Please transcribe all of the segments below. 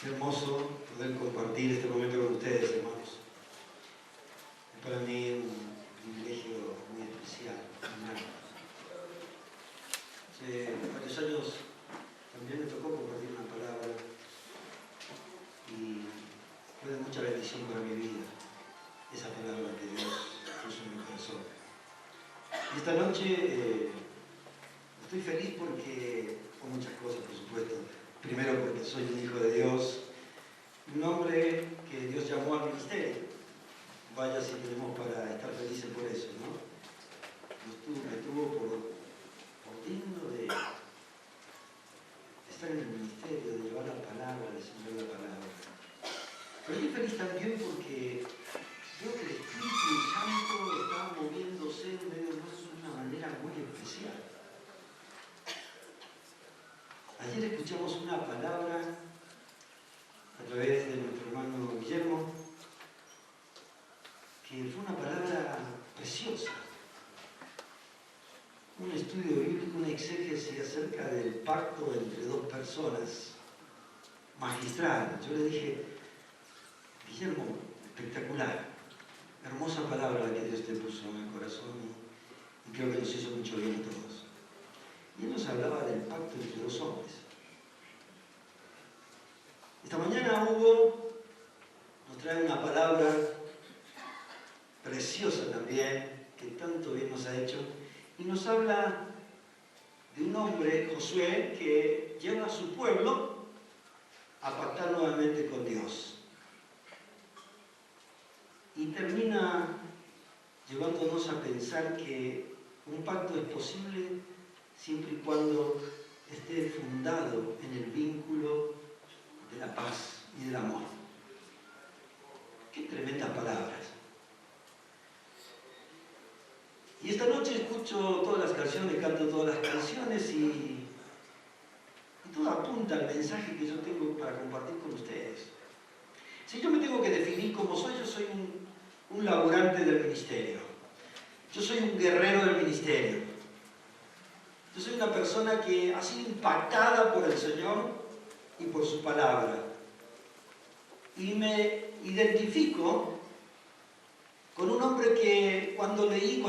Qué hermoso poder compartir este momento con ustedes, hermanos. Es para mí un privilegio muy especial. Hace varios años también me tocó compartir una palabra y fue de mucha bendición para mi vida, esa palabra que Dios puso en mi corazón. Y esta noche estoy feliz porque, por muchas cosas, por supuesto. Primero porque soy un hijo de Dios, un hombre que Dios llamó al ministerio. Vaya si tenemos para estar felices por eso, ¿no? Me tuvo por digno de estar en el ministerio, de llevar la palabra, de enseñar la palabra. Pero estoy feliz también porque veo que el Espíritu Santo está moviéndose en medio de nosotros de una manera muy especial. Ayer escuchamos una palabra a través de nuestro hermano Guillermo, que fue una palabra preciosa. Un estudio bíblico, una exégesis acerca del pacto entre dos personas, magistral. Yo le dije, Guillermo, espectacular, hermosa palabra la que Dios te puso en el corazón y creo que nos hizo mucho bien a todos. Y él nos hablaba del pacto entre dos hombres. Esta mañana Hugo nos trae una palabra preciosa también, que tanto bien nos ha hecho, y nos habla de un hombre, Josué, que lleva a su pueblo a pactar nuevamente con Dios. Y termina llevándonos a pensar que un pacto es posible siempre y cuando esté fundado en el vínculo de la paz y del amor. Qué tremendas palabras. Y esta noche escucho todas las canciones, canto todas las canciones y todo apunta al mensaje que yo tengo para compartir con ustedes. Si yo me tengo que definir como soy, yo soy un laburante del ministerio. Yo soy un guerrero del ministerio. Yo soy una persona que ha sido impactada por el Señor y por su palabra. Y me identifico con un hombre que cuando recién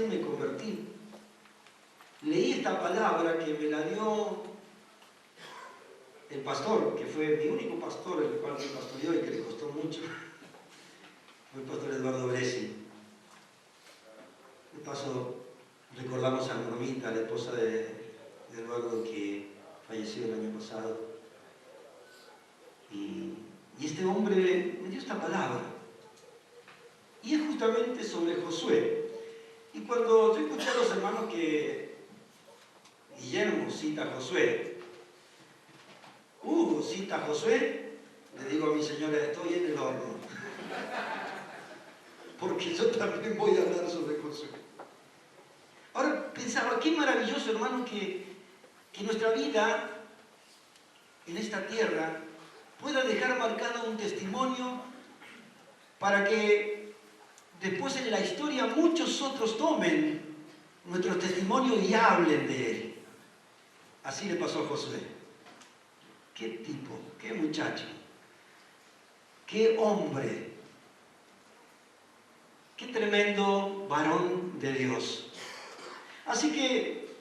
me convertí, leí esta palabra que me la dio el pastor, que fue mi único pastor, el cual me pastoreó y que le costó mucho, fue el pastor Eduardo Bresi. De paso, recordamos a Normita, la esposa de Eduardo, que falleció el año pasado. Y este hombre me dio esta palabra. Y es justamente sobre Josué. Y cuando yo escuché a los hermanos que Guillermo cita a Josué, Hugo cita a Josué, le digo a mi señora, estoy en el horno. Porque yo también voy a hablar sobre Josué. Ahora pensaba, qué maravilloso, hermano, que nuestra vida en esta tierra pueda dejar marcado un testimonio para que después en la historia muchos otros tomen nuestro testimonio y hablen de él. Así le pasó a Josué. Qué tipo, qué muchacho, qué hombre, qué tremendo varón de Dios. Así que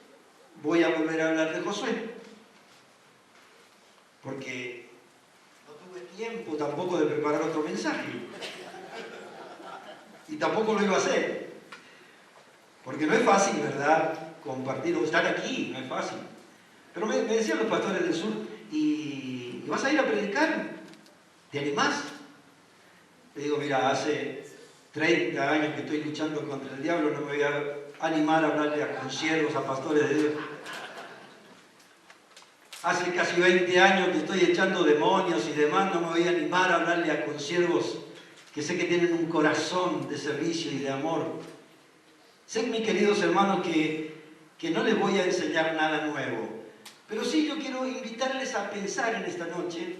voy a volver a hablar de Josué, porque no tuve tiempo tampoco de preparar otro mensaje. Y tampoco lo iba a hacer. Porque no es fácil, ¿verdad? Compartir o estar aquí, no es fácil. Pero me decían los pastores del sur, ¿y vas a ir a predicar? ¿Te animás? Le digo, mira, hace 30 años que estoy luchando contra el diablo, no me voy a animar a hablarle a consiervos, a pastores de Dios. Hace casi 20 años que estoy echando demonios y demás, no me voy a animar a hablarle a consiervos que sé que tienen un corazón de servicio y de amor. Sé, mis queridos hermanos, que no les voy a enseñar nada nuevo, pero sí yo quiero invitarles a pensar en esta noche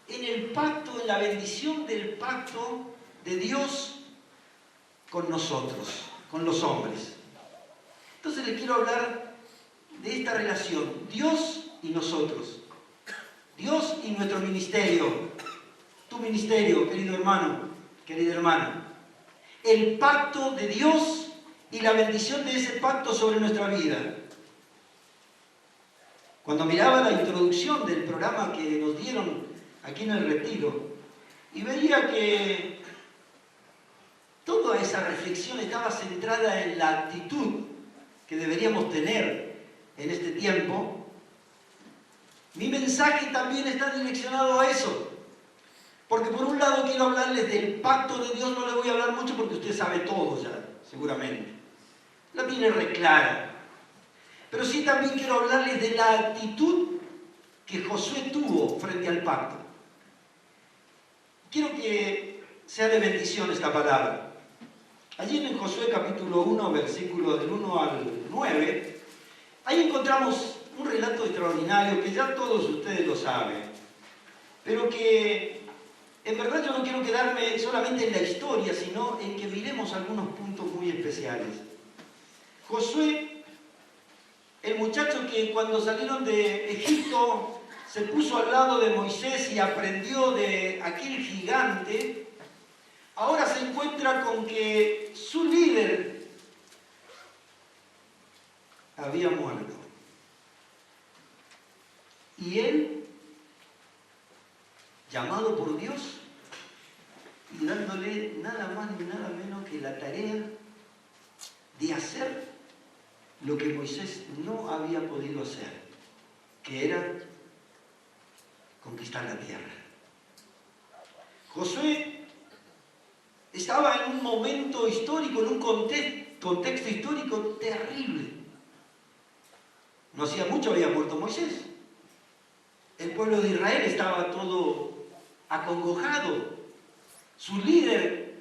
en el pacto, en la bendición del pacto de Dios con nosotros, con los hombres. Entonces les quiero hablar de esta relación, Dios y nosotros. Dios y nuestro ministerio. Tu ministerio, querido hermano, querida hermana. El pacto de Dios y la bendición de ese pacto sobre nuestra vida. Cuando miraba la introducción del programa que nos dieron aquí en el retiro y veía que toda esa reflexión estaba centrada en la actitud que deberíamos tener en este tiempo, mi mensaje también está direccionado a eso. Porque por un lado quiero hablarles del pacto de Dios, no les voy a hablar mucho porque usted sabe todo ya, seguramente. La tiene reclara. Pero sí también quiero hablarles de la actitud que Josué tuvo frente al pacto. Quiero que sea de bendición esta palabra. Allí en Josué capítulo 1, versículos del 1 al 9, ahí encontramos un relato extraordinario que ya todos ustedes lo saben, pero que en verdad yo no quiero quedarme solamente en la historia, sino en que miremos algunos puntos muy especiales. Josué, el muchacho que cuando salieron de Egipto se puso al lado de Moisés y aprendió de aquel gigante, ahora se encuentra con que su líder había muerto. Y él, llamado por Dios, y dándole nada más ni nada menos que la tarea de hacer lo que Moisés no había podido hacer, que era conquistar la tierra. Josué estaba en un momento histórico, en un contexto histórico terrible. No hacía mucho había muerto Moisés. El pueblo de Israel estaba todo acongojado. Su líder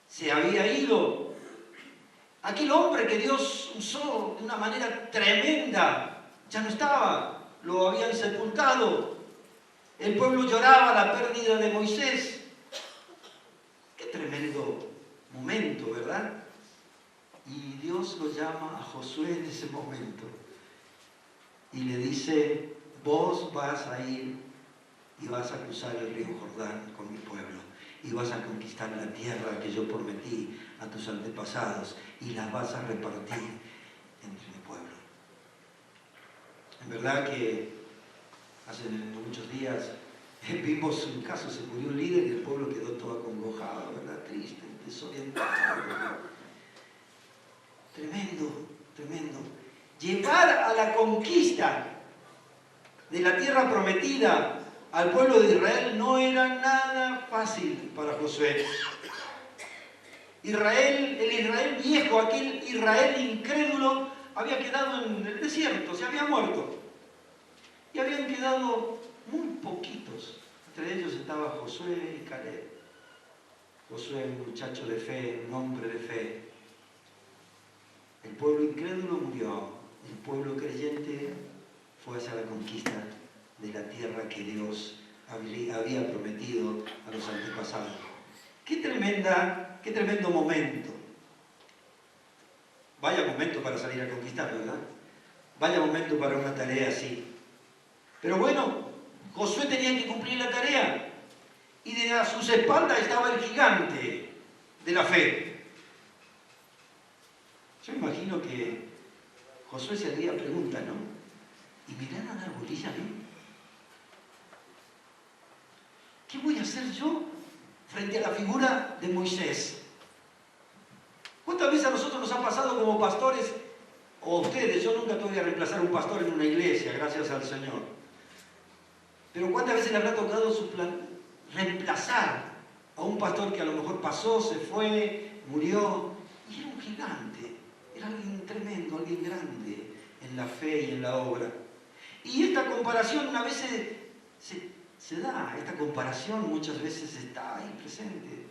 se había ido. Aquel hombre que Dios usó de una manera tremenda ya no estaba, lo habían sepultado. El pueblo lloraba la pérdida de Moisés. Qué tremendo momento, ¿verdad? Y Dios lo llama a Josué en ese momento y le dice: vos vas a ir y vas a cruzar el río Jordán con mi pueblo y vas a conquistar la tierra que yo prometí a tus antepasados y la vas a repartir entre mi pueblo. En verdad que hace muchos días vimos un caso, se murió un líder y el pueblo quedó todo acongojado, ¿verdad? Triste, desorientado. Tremendo, tremendo. Llevar a la conquista de la tierra prometida al pueblo de Israel no era nada fácil para Josué. Israel, el Israel viejo, aquel Israel incrédulo, había quedado en el desierto, se había muerto. Y habían quedado muy poquitos. Entre ellos estaba Josué y Caleb. Josué, un muchacho de fe, un hombre de fe. El pueblo incrédulo murió, el pueblo creyente fue hacia la conquista de la tierra que Dios había prometido a los antepasados. Qué tremendo momento. Vaya momento para salir a conquistar, ¿verdad? Vaya momento para una tarea así. Pero bueno, Josué tenía que cumplir la tarea y a sus espaldas estaba el gigante de la fe. Yo imagino que Josué se hacía pregunta, ¿no? ¿Y me van a dar bolilla a mí? ¿Qué voy a hacer yo frente a la figura de Moisés? ¿Cuántas veces a nosotros nos ha pasado como pastores, o a ustedes? Yo nunca tuve que reemplazar a un pastor en una iglesia, gracias al Señor. Pero ¿cuántas veces le habrá tocado reemplazar a un pastor que a lo mejor pasó, se fue, murió? Y era un gigante, era alguien tremendo, alguien grande en la fe y en la obra. Y esta comparación a veces se da, esta comparación muchas veces está ahí presente.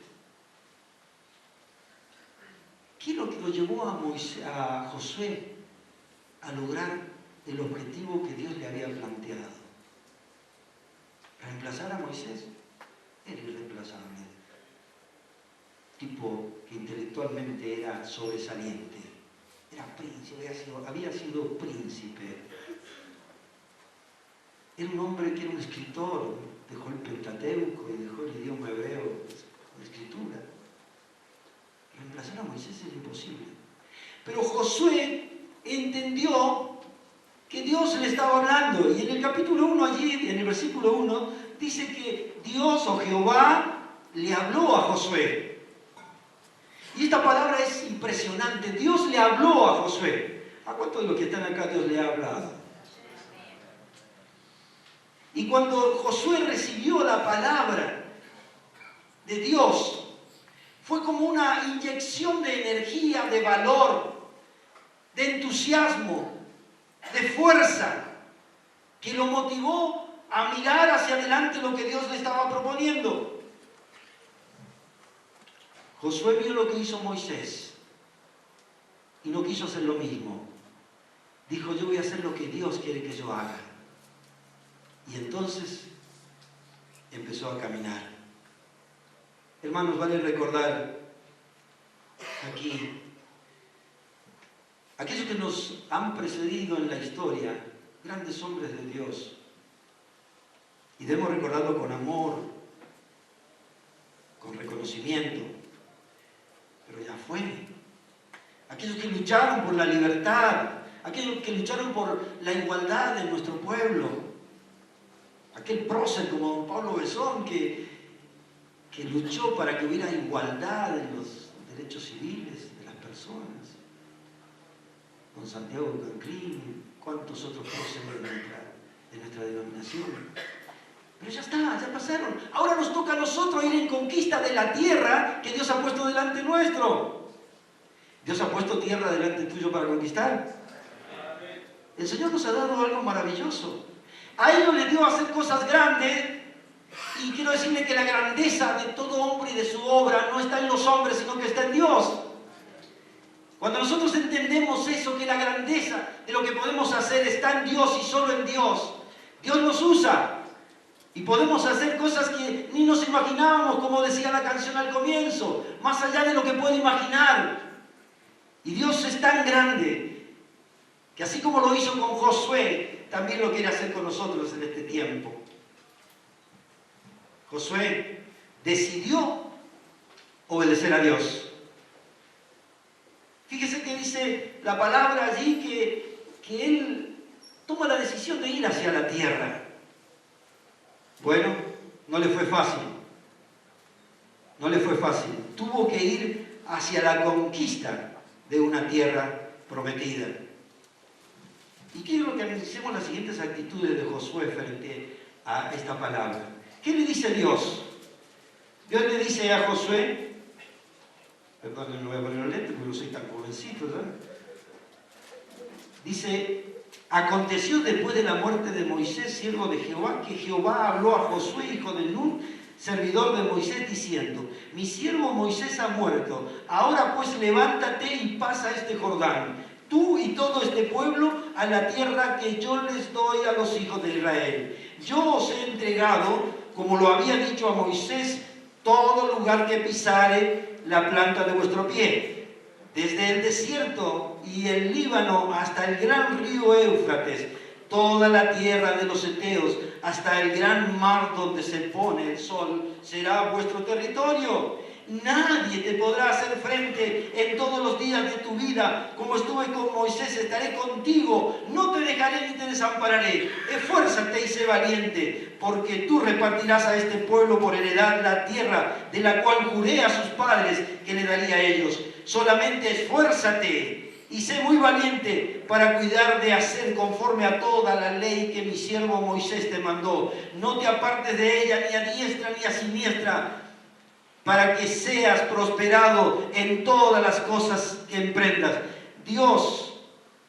¿Qué es lo que lo llevó a Josué a lograr el objetivo que Dios le había planteado? ¿Reemplazar a Moisés? Era irreemplazable. Tipo que intelectualmente era sobresaliente. Era príncipe, había sido príncipe. Era un hombre que era un escritor, dejó el Pentateuco y dejó el idioma hebreo, la escritura. Reemplazar a Moisés era imposible. Pero Josué entendió que Dios le estaba hablando. Y en el capítulo 1 allí, en el versículo 1, dice que Dios o Jehová le habló a Josué. Y esta palabra es impresionante. Dios le habló a Josué. ¿A cuántos de los que están acá Dios le ha hablado? Y cuando Josué recibió la palabra de Dios, fue como una inyección de energía, de valor, de entusiasmo, de fuerza, que lo motivó a mirar hacia adelante lo que Dios le estaba proponiendo. Josué vio lo que hizo Moisés y no quiso hacer lo mismo. Dijo, yo voy a hacer lo que Dios quiere que yo haga. Y entonces empezó a caminar. Hermanos, vale recordar aquí, aquellos que nos han precedido en la historia, grandes hombres de Dios, y debemos recordarlo con amor, con reconocimiento, pero ya fue. Aquellos que lucharon por la libertad, aquellos que lucharon por la igualdad de nuestro pueblo, aquel prócer como don Pablo Besón que luchó para que hubiera igualdad en los derechos civiles de las personas, don Santiago Canclini, cuántos otros próceres de nuestra denominación. Pero ya está, ya pasaron. Ahora nos toca a nosotros ir en conquista de la tierra que Dios ha puesto delante nuestro. ¿Dios ha puesto tierra delante tuyo para conquistar? El Señor nos ha dado algo maravilloso. A ellos les dio hacer cosas grandes, y quiero decirle que la grandeza de todo hombre y de su obra no está en los hombres, sino que está en Dios. Cuando nosotros entendemos eso, que la grandeza de lo que podemos hacer está en Dios y solo en Dios, Dios nos usa y podemos hacer cosas que ni nos imaginábamos, como decía la canción al comienzo, más allá de lo que puedo imaginar. Y Dios es tan grande que así como lo hizo con Josué, también lo quiere hacer con nosotros en este tiempo. Josué decidió obedecer a Dios. Fíjese que dice la palabra allí que él toma la decisión de ir hacia la tierra. Bueno, no le fue fácil. No le fue fácil. Tuvo que ir hacia la conquista de una tierra prometida. Y quiero que analicemos las siguientes actitudes de Josué frente a esta palabra. ¿Qué le dice Dios? Dios le dice a Josué, perdón, no voy a poner los lentes porque no soy tan jovencito, ¿verdad? Dice, aconteció después de la muerte de Moisés, siervo de Jehová, que Jehová habló a Josué, hijo de Nun, servidor de Moisés, diciendo, mi siervo Moisés ha muerto, ahora pues levántate y pasa este Jordán, tú y todo este pueblo, a la tierra que yo les doy a los hijos de Israel. Yo os he entregado, como lo había dicho a Moisés, todo lugar que pisare la planta de vuestro pie, desde el desierto y el Líbano hasta el gran río Éufrates, toda la tierra de los heteos, hasta el gran mar donde se pone el sol, será vuestro territorio. Nadie te podrá hacer frente en todos los días de tu vida. Como estuve con Moisés, estaré contigo. No te dejaré ni te desampararé. Esfuérzate y sé valiente, porque tú repartirás a este pueblo por heredad la tierra de la cual juré a sus padres que le daría a ellos. Solamente esfuérzate y sé muy valiente para cuidar de hacer conforme a toda la ley que mi siervo Moisés te mandó. No te apartes de ella ni a diestra ni a siniestra, para que seas prosperado en todas las cosas que emprendas. Dios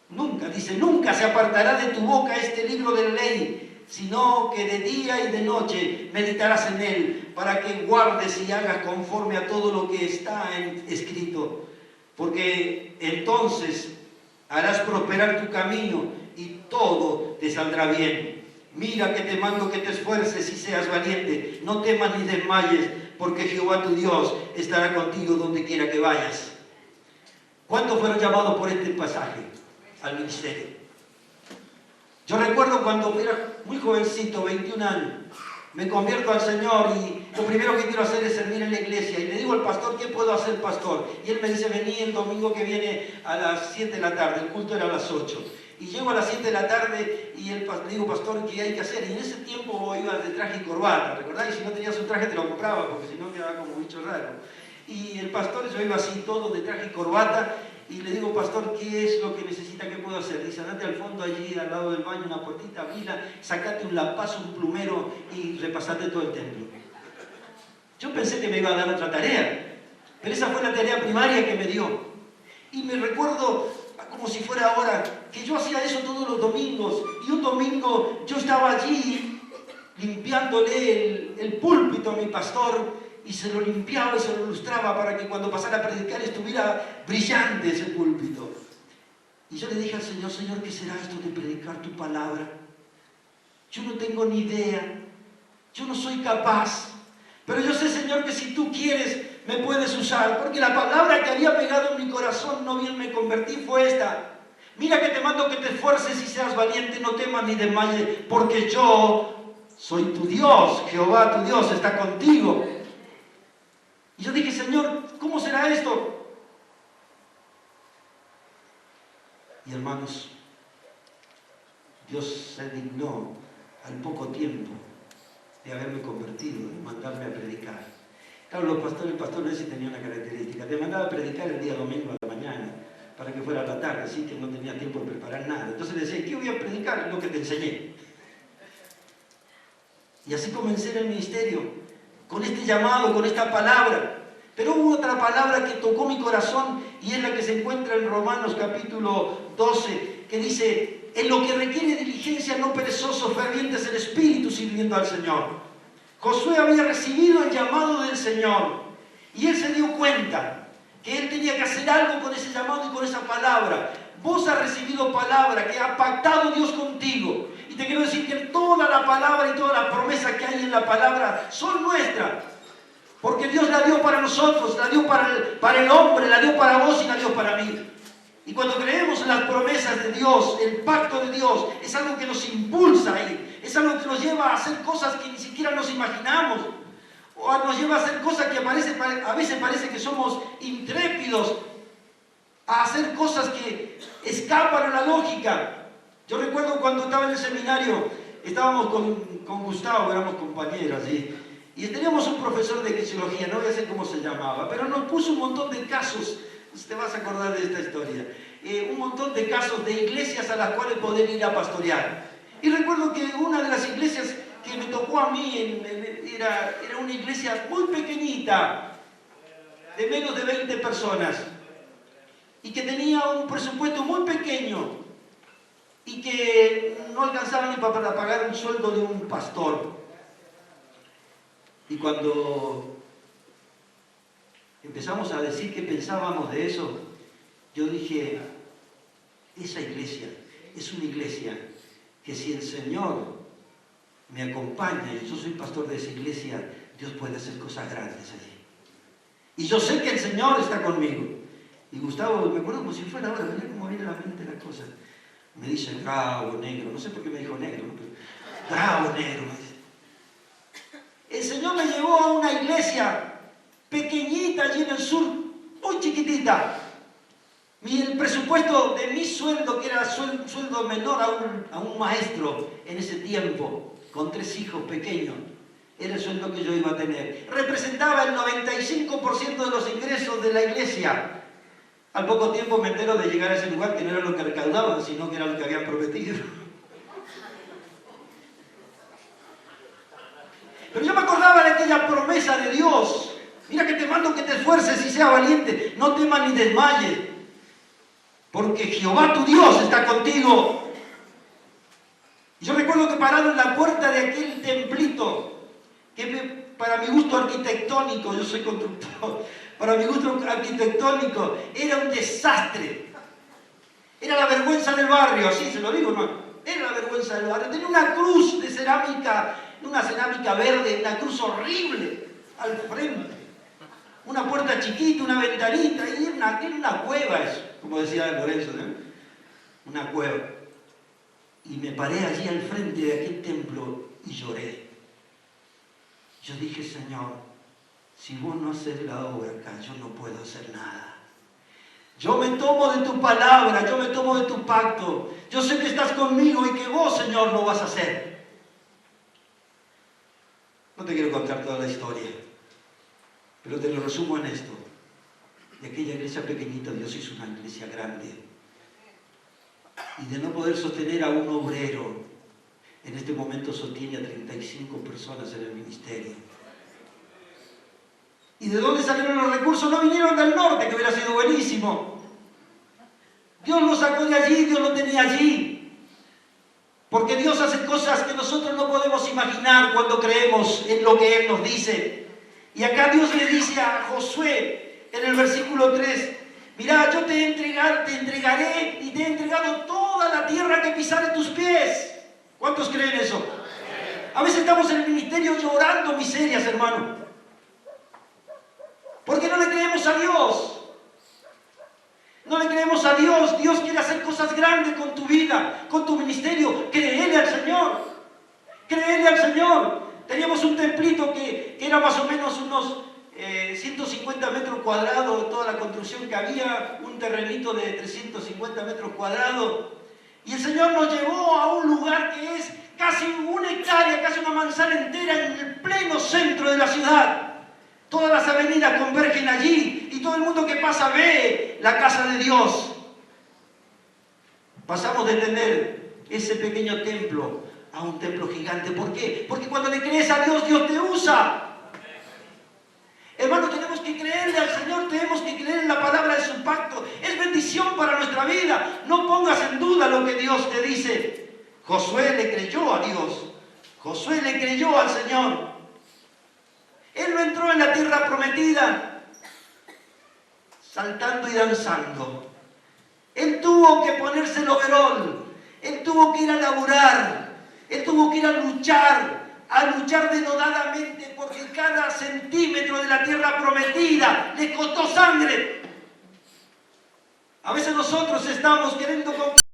nunca, dice, nunca se apartará de tu boca este libro de la ley, sino que de día y de noche meditarás en él, para que guardes y hagas conforme a todo lo que está escrito. Porque entonces harás prosperar tu camino y todo te saldrá bien. Mira que te mando que te esfuerces y seas valiente. No temas ni desmayes, porque Jehová tu Dios estará contigo donde quiera que vayas. ¿Cuántos fueron llamados por este pasaje al ministerio? Yo recuerdo cuando era muy jovencito, 21 años, me convierto al Señor y lo primero que quiero hacer es servir en la iglesia. Y le digo al pastor, ¿qué puedo hacer, pastor? Y él me dice, vení el domingo que viene a las 7 de la tarde, el culto era a las 8. Y llego a las 7 de la tarde y le digo, pastor, ¿qué hay que hacer? Y en ese tiempo iba de traje y corbata, ¿recordáis? Y si no tenías un traje te lo compraba, porque si no quedaba como bicho raro. Y el pastor, yo iba así todo de traje y corbata, y le digo, pastor, ¿qué es lo que necesita? ¿Qué puedo hacer? Dice, andate al fondo allí, al lado del baño, una puertita, abrila, sacate un lapazo, un plumero y repasate todo el templo. Yo pensé que me iba a dar otra tarea, pero esa fue la tarea primaria que me dio. Y me recuerdo, como si fuera ahora, que yo hacía eso todos los domingos, y un domingo yo estaba allí limpiándole el púlpito a mi pastor, y se lo limpiaba y se lo lustraba para que cuando pasara a predicar estuviera brillante ese púlpito. Y yo le dije al Señor, Señor, ¿qué será esto de predicar tu palabra? Yo no tengo ni idea, yo no soy capaz, pero yo sé, Señor, que si tú quieres, me puedes usar, porque la palabra que había pegado en mi corazón, no bien me convertí, fue esta. Mira que te mando que te esfuerces y seas valiente, no temas ni desmayes, porque yo soy tu Dios, Jehová tu Dios está contigo. Y yo dije, Señor, ¿cómo será esto? Y hermanos, Dios se dignó al poco tiempo de haberme convertido y mandarme a predicar. Claro, el pastor ese tenía una característica, te mandaba a predicar el día domingo a la mañana, para que fuera a la tarde, así que no tenía tiempo de preparar nada. Entonces le decía, ¿qué voy a predicar? Lo que te enseñé. Y así comencé en el ministerio, con este llamado, con esta palabra. Pero hubo otra palabra que tocó mi corazón y es la que se encuentra en Romanos capítulo 12, que dice, en lo que requiere diligencia, no perezosos, fervientes el espíritu sirviendo al Señor. Josué había recibido el llamado del Señor y él se dio cuenta que él tenía que hacer algo con ese llamado y con esa palabra. Vos has recibido palabra que ha pactado Dios contigo. Y te quiero decir que toda la palabra y toda la promesa que hay en la palabra son nuestras. Porque Dios la dio para nosotros, la dio para el hombre, la dio para vos y la dio para mí. Y cuando creemos en las promesas de Dios, el pacto de Dios, es algo que nos impulsa ahí, es algo que nos lleva a hacer cosas que ni siquiera nos imaginamos, o nos lleva a hacer cosas que a veces parece que somos intrépidos, a hacer cosas que escapan a la lógica. Yo recuerdo cuando estaba en el seminario, estábamos con Gustavo, éramos compañeros, y teníamos un profesor de eclesiología, no voy a decir cómo se llamaba, pero nos puso un montón de casos. Te vas a acordar de esta historia. Un montón de casos de iglesias a las cuales poder ir a pastorear. Y recuerdo que una de las iglesias que me tocó a mí era una iglesia muy pequeñita, de menos de 20 personas, y que tenía un presupuesto muy pequeño, y que no alcanzaba ni para pagar un sueldo de un pastor. Y cuando empezamos a decir qué pensábamos de eso, yo dije, esa iglesia es una iglesia que si el Señor me acompaña y yo soy pastor de esa iglesia, Dios puede hacer cosas grandes allí. Y yo sé que el Señor está conmigo. Y Gustavo, me acuerdo como si fuera ahora, mirá cómo viene a la mente la cosa. Me dice, bravo, negro, no sé por qué me dijo negro, ¿no? Pero, bravo, negro, me dice. El Señor me llevó a una iglesia pequeñita allí en el sur, muy chiquitita. El presupuesto de mi sueldo, que era un sueldo menor a un maestro en ese tiempo, con 3 hijos pequeños, era el sueldo que yo iba a tener. Representaba el 95% de los ingresos de la iglesia. Al poco tiempo me entero de llegar a ese lugar que no era lo que recaudaban, sino que era lo que habían prometido. Pero yo me acordaba de aquella promesa de Dios. Mira que te mando que te esfuerces y seas valiente, no temas ni desmayes, porque Jehová tu Dios está contigo. Y yo recuerdo que parado en la puerta de aquel templito, que para mi gusto arquitectónico, yo soy constructor, para mi gusto arquitectónico, era un desastre. Era la vergüenza del barrio, así se lo digo, hermano. Era la vergüenza del barrio. Tenía una cruz de cerámica, una cerámica verde, una cruz horrible al frente. Una puerta chiquita, una ventanita, y era una cueva eso, como decía Lorenzo, ¿no? Una cueva. y me paré allí al frente de aquel templo y lloré. Yo dije, Señor, si vos no haces la obra acá, yo no puedo hacer nada. Yo me tomo de tu palabra, yo me tomo de tu pacto. Yo sé que estás conmigo y que vos, Señor, lo vas a hacer. No te quiero contar toda la historia, pero te lo resumo en esto. De aquella iglesia pequeñita, Dios hizo una iglesia grande. Y de no poder sostener a un obrero, en este momento sostiene a 35 personas en el ministerio. ¿Y de dónde salieron los recursos? No vinieron del norte, que hubiera sido buenísimo. Dios lo sacó de allí, Dios lo tenía allí. Porque Dios hace cosas que nosotros no podemos imaginar cuando creemos en lo que Él nos dice. Y acá Dios le dice a Josué, en el versículo 3, mirá, yo te entregaré y te he entregado toda la tierra que pisare tus pies. ¿Cuántos creen eso? A veces estamos en el ministerio llorando miserias, hermano. Porque no le creemos a Dios. No le creemos a Dios. Dios quiere hacer cosas grandes con tu vida, con tu ministerio. Créele al Señor. Créele al Señor. Teníamos un templito que era más o menos unos 150 metros cuadrados de toda la construcción que había, un terrenito de 350 metros cuadrados. Y el Señor nos llevó a un lugar que es casi una hectárea, casi una manzana entera en el pleno centro de la ciudad. Todas las avenidas convergen allí y todo el mundo que pasa ve la casa de Dios. Pasamos de tener ese pequeño templo a un templo gigante. ¿Por qué? Porque cuando le crees a Dios, Dios te usa. Hermano, tenemos que creerle al Señor, tenemos que creer en la palabra de su pacto. Es bendición para nuestra vida. No pongas en duda lo que Dios te dice. Josué le creyó a Dios. Josué le creyó al Señor. Él no entró en la tierra prometida saltando y danzando. Él tuvo que ponerse el overol. Él tuvo que ir a laburar. Él tuvo que ir a luchar denodadamente, porque cada centímetro de la tierra prometida le costó sangre. A veces nosotros estamos queriendo conquistar